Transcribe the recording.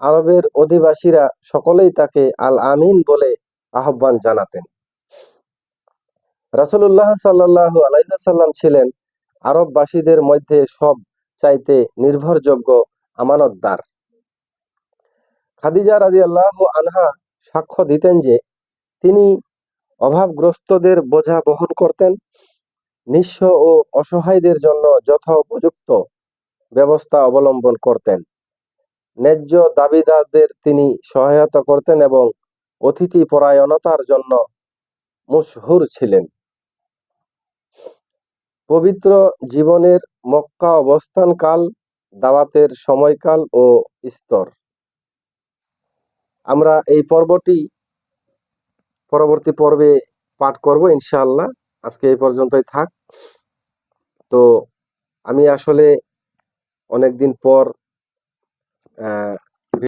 আরবের অধিবাসীরা সকলেই তাকে আল আমিন বলে আহ্বান জানাতেন। রাসূলুল্লাহ সাল্লাল্লাহু আলাইহি ওয়াসাল্লাম ছিলেন আরববাসীদের মধ্যে সব চাইতে নির্ভরযোগ্য আমানতদার। খাদিজা রাদিয়াল্লাহু আনহা সাক্ষ্য দিতেন যে তিনি অভাবগ্রস্তদের বোঝা বহন করতেন, নিঃস্ব ও অসহায়দের জন্য যথোপযুক্ত ব্যবস্থা অবলম্বন করতেন, ন্যায্য দাবিদারদের তিনি সহায়তা করতেন এবং অতিথি পরায়ণতার জন্য মশহুর ছিলেন। পবিত্র জীবনের মক্কা অবস্থানকাল, দাওয়াতের সময়কাল ও স্তর। আমরা এই পর্বটি পরবর্তী পর্বে পাঠ করব ইনশাআল্লাহ। আজকে এই পর্যন্তই থাক। তো আমি আসলে অনেকদিন পর